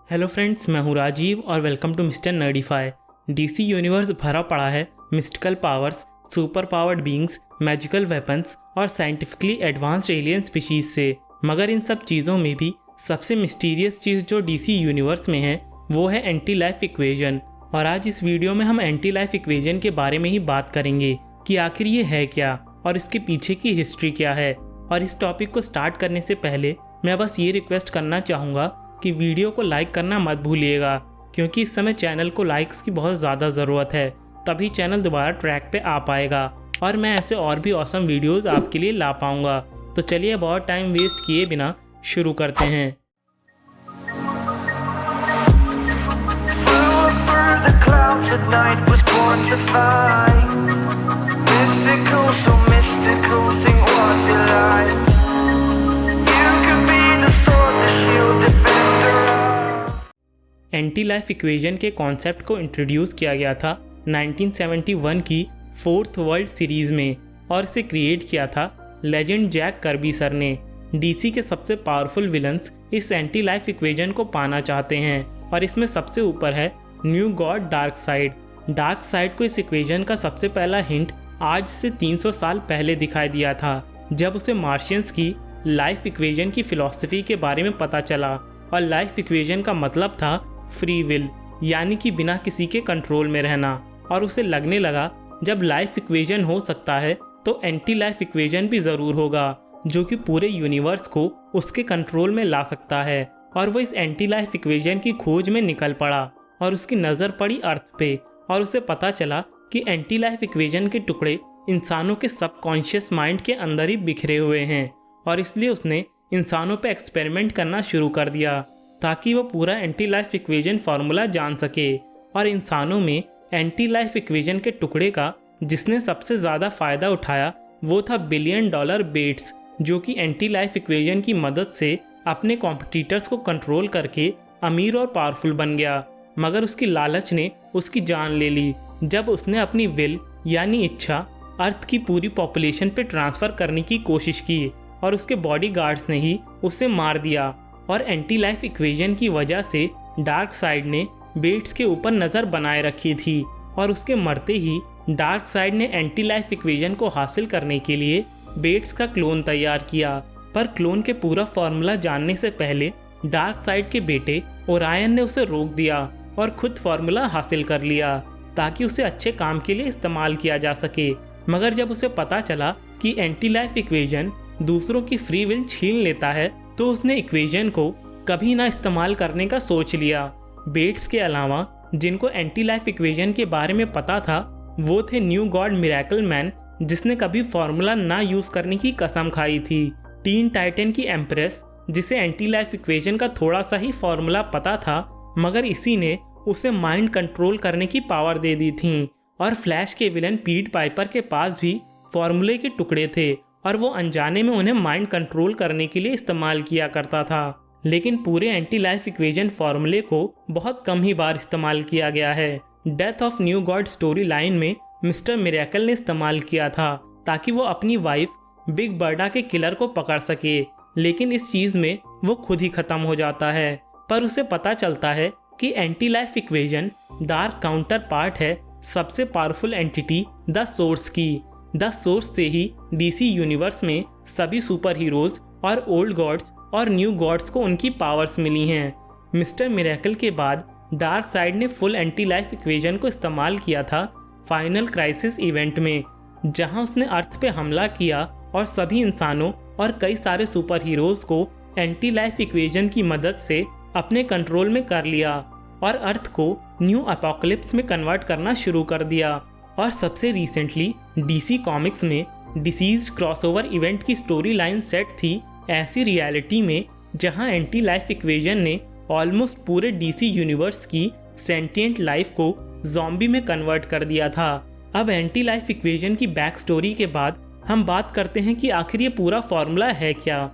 Hello friends, मैं हूँ राजीव और welcome to Mister Nerdify. DC universe भरा पड़ा है mystical powers, super powered beings, magical weapons और साइंटिफिकली एडवांस्ड एलियन स्पीशीज से। मगर इन सब चीज़ों में भी सबसे मिस्टीरियस चीज़ जो डीसी यूनिवर्स में है वो है एंटी लाइफ इक्वेजन। और आज इस वीडियो में हम एंटी लाइफ इक्वेजन के बारे में ही बात करेंगे कि आखिर ये है क्या और इसके पीछे की हिस्ट्री क्या है। और इस टॉपिक को स्टार्ट करने से पहले मैं बस ये रिक्वेस्ट करना चाहूँगा कि वीडियो को लाइक करना मत भूलिएगा, क्योंकि इस समय चैनल को लाइक्स की बहुत ज़्यादा ज़रूरत है, तभी चैनल दोबारा ट्रैक पे आ पाएगा और मैं ऐसे और भी ऑसम वीडियोस आपके लिए ला पाऊँगा। तो चलिए बहुत टाइम वेस्ट किए बिना शुरू करते हैं। एंटी लाइफ इक्वेजन के कॉन्सेप्ट को इंट्रोड्यूस किया गया था 1971 की फोर्थ वर्ल्ड सीरीज में और इसे क्रिएट किया था लेजेंड जैक कर्बी सर ने। डीसी के सबसे पावरफुल विलन्स इस एंटी लाइफ इक्वेजन को पाना चाहते हैं और इसमें सबसे ऊपर है न्यू गॉड डार्कसाइड। डार्कसाइड को इस इक्वेजन का सबसे पहला हिंट आज से 300 साल पहले दिखाई दिया था, जब उसे मार्शियंस की लाइफ इक्वेजन की फिलॉसफी के बारे में पता चला। और लाइफ इक्वेजन का मतलब था फ्री विल, यानी कि बिना किसी के कंट्रोल में रहना। और उसे लगने लगा जब लाइफ इक्वेजन हो सकता है तो एंटी लाइफ इक्वेजन भी ज़रूर होगा, जो कि पूरे यूनिवर्स को उसके कंट्रोल में ला सकता है। और वो इस एंटी लाइफ इक्वेजन की खोज में निकल पड़ा और उसकी नज़र पड़ी अर्थ पे और उसे पता चला कि एंटी लाइफ इक्वेजन के टुकड़े इंसानों के सबकॉन्शियस माइंड के अंदर ही बिखरे हुए हैं। और इसलिए उसने इंसानों पे एक्सपेरिमेंट करना शुरू कर दिया ताकि वो पूरा एंटी लाइफ इक्वेजन फार्मूला जान सके। और इंसानों में एंटी लाइफ इक्वेजन के टुकड़े का जिसने सबसे ज़्यादा फ़ायदा उठाया वो था $1 बिलियन बेट्स, जो कि एंटी लाइफ इक्वेजन की मदद से अपने कॉम्पिटिटर्स को कंट्रोल करके अमीर और पावरफुल बन गया। मगर उसकी लालच ने उसकी जान ले ली जब उसने अपनी विल यानी इच्छा अर्थ की पूरी पॉपुलेशन पे ट्रांसफ़र करने की कोशिश की और उसके बॉडीगार्ड्स ने ही उसे मार दिया। और एंटी लाइफ इक्वेजन की वजह से डार्कसाइड ने बेट्स के ऊपर नज़र बनाए रखी थी और उसके मरते ही डार्कसाइड ने एंटी लाइफ इक्वेजन को हासिल करने के लिए बेट्स का क्लोन तैयार किया। पर क्लोन के पूरा फॉर्मूला जानने से पहले डार्कसाइड के बेटे ओरायन ने उसे रोक दिया और खुद फॉर्मूला हासिल कर लिया ताकि उसे अच्छे काम के लिए इस्तेमाल किया जा सके। मगर जब उसे पता चला कि एंटी लाइफ इक्वेजन दूसरों की फ्री विल छीन लेता है तो उसने इक्वेजन को कभी ना इस्तेमाल करने का सोच लिया। बेट्स के अलावा जिनको एंटी लाइफ इक्वेजन के बारे में पता था वो थे न्यू गॉड मिरेकल मैन, जिसने कभी फॉर्मूला ना यूज़ करने की कसम खाई थी। टीन टाइटन की एम्प्रेस, जिसे एंटी लाइफ इक्वेजन का थोड़ा सा ही फॉर्मूला पता था मगर इसी ने उसे माइंड कंट्रोल करने की पावर दे दी थी। और फ्लैश के विलन पीट पाइपर के पास भी फॉर्मूले के टुकड़े थे और वो अनजाने में उन्हें माइंड कंट्रोल करने के लिए इस्तेमाल किया करता था। लेकिन पूरे एंटी लाइफ इक्वेजन फार्मूले को बहुत कम ही बार इस्तेमाल किया गया है। Death of new God story line में मिस्टर मिरेकल ने इस्तेमाल किया था ताकि वो अपनी वाइफ बिग बर्डा के किलर को पकड़ सके, लेकिन इस चीज़ में वो खुद ही ख़त्म हो जाता है। पर उसे पता चलता है कि anti life equation dark counter part है सबसे पावरफुल एंटिटी द सोर्स की। द सोर्स से ही डीसी यूनिवर्स में सभी सुपर हीरोज और ओल्ड गॉड्स और न्यू गॉड्स को उनकी पावर्स मिली हैं। मिस्टर मिरेकल के बाद डार्कसाइड ने फुल एंटी लाइफ इक्वेजन को इस्तेमाल किया था फाइनल क्राइसिस इवेंट में, जहां उसने अर्थ पे हमला किया और सभी इंसानों और कई सारे सुपर हीरोज को एंटी लाइफ इक्वेजन की मदद से अपने कंट्रोल में कर लिया और अर्थ को न्यू अपोकलिप्स में कन्वर्ट करना शुरू कर दिया। और सबसे रिसेंटली डीसी कॉमिक्स में डिसीज क्रॉसओवर इवेंट की स्टोरी लाइन सेट थी ऐसी रियलिटी में जहां एंटी लाइफ इक्वेजन ने ऑलमोस्ट पूरे डीसी यूनिवर्स की सेंटिएंट लाइफ को ज़ॉम्बी में कन्वर्ट कर दिया था। अब एंटी लाइफ इक्वेजन की बैक स्टोरी के बाद हम बात करते हैं कि आखिर ये पूरा फॉर्मूला है क्या।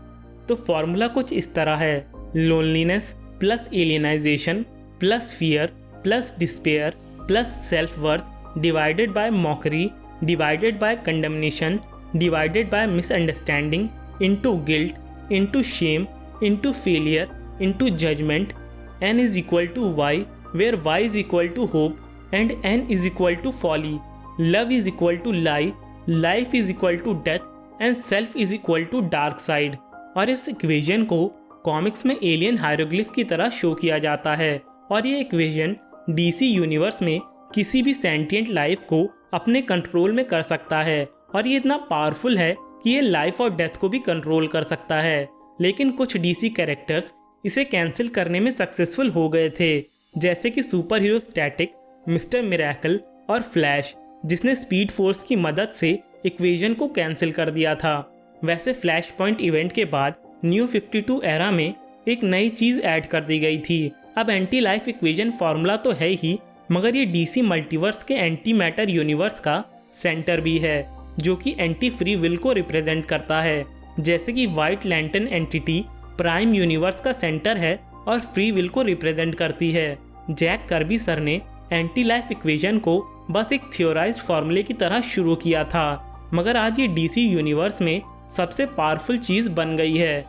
तो फॉर्मूला कुछ इस तरह है: loneliness plus alienization plus fear plus despair plus self worth divided by mockery, divided by condemnation, divided by misunderstanding, into guilt, into shame, into failure, into judgment, n is equal to y, where y is equal to hope and n is equal to folly, love is equal to lie, life is equal to death and self is equal to dark side। और इस equation को comics में alien हायरोग्लिफ की तरह show किया जाता है और ये इक्वेशन डीसी यूनिवर्स में किसी भी सेंटिएंट लाइफ को अपने कंट्रोल में कर सकता है और ये इतना पावरफुल है कि ये लाइफ और डेथ को भी कंट्रोल कर सकता है। लेकिन कुछ डीसी कैरेक्टर्स इसे कैंसिल करने में सक्सेसफुल हो गए थे, जैसे कि super hero static, mister miracle और फ्लैश, जिसने स्पीड फोर्स की मदद से इक्वेशन को कैंसिल कर दिया था। वैसे फ्लैश पॉइंट इवेंट के बाद न्यू 52 एरा में एक नई चीज़ ऐड कर दी गई थी। अब एंटी लाइफ इक्वेशन फार्मूला तो है ही, मगर ये डीसी मल्टीवर्स के एंटी मैटर यूनिवर्स का सेंटर भी है, जो कि एंटी फ्री विल को रिप्रेजेंट करता है। जैसे कि white lantern entity prime universe का सेंटर है और फ्री विल को रिप्रेजेंट करती है। जैक कर्बी सर ने एंटी लाइफ इक्वेशन को बस एक थियोराइज्ड फार्मूले की तरह शुरू किया था, मगर आज ये डीसी यूनिवर्स में सबसे पावरफुल चीज़ बन गई है।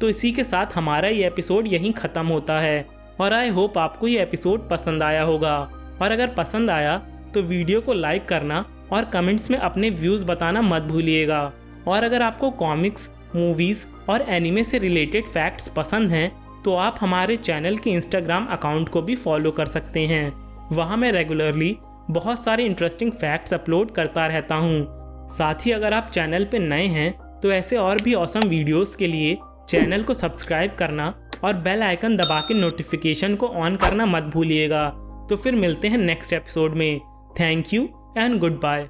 तो इसी के साथ हमारा ये एपिसोड यहीं ख़त्म होता है और आई होप आपको ये एपिसोड पसंद आया होगा। और अगर पसंद आया तो वीडियो को लाइक करना और कमेंट्स में अपने व्यूज़ बताना मत भूलिएगा। और अगर आपको कॉमिक्स, मूवीज़ और एनिमे से रिलेटेड फैक्ट्स पसंद हैं तो आप हमारे चैनल के इंस्टाग्राम अकाउंट को भी फॉलो कर सकते हैं। वहाँ मैं रेगुलरली बहुत सारे इंटरेस्टिंग फैक्ट्स अपलोड करता रहता हूँ। साथ ही अगर आप चैनल पे नए हैं तो ऐसे और भी ऑसम वीडियोस के लिए चैनल को सब्सक्राइब करना और बेल आइकन दबा के नोटिफिकेशन को ऑन करना मत भूलिएगा। तो फिर मिलते हैं नेक्स्ट एपिसोड में। Thank you and good bye.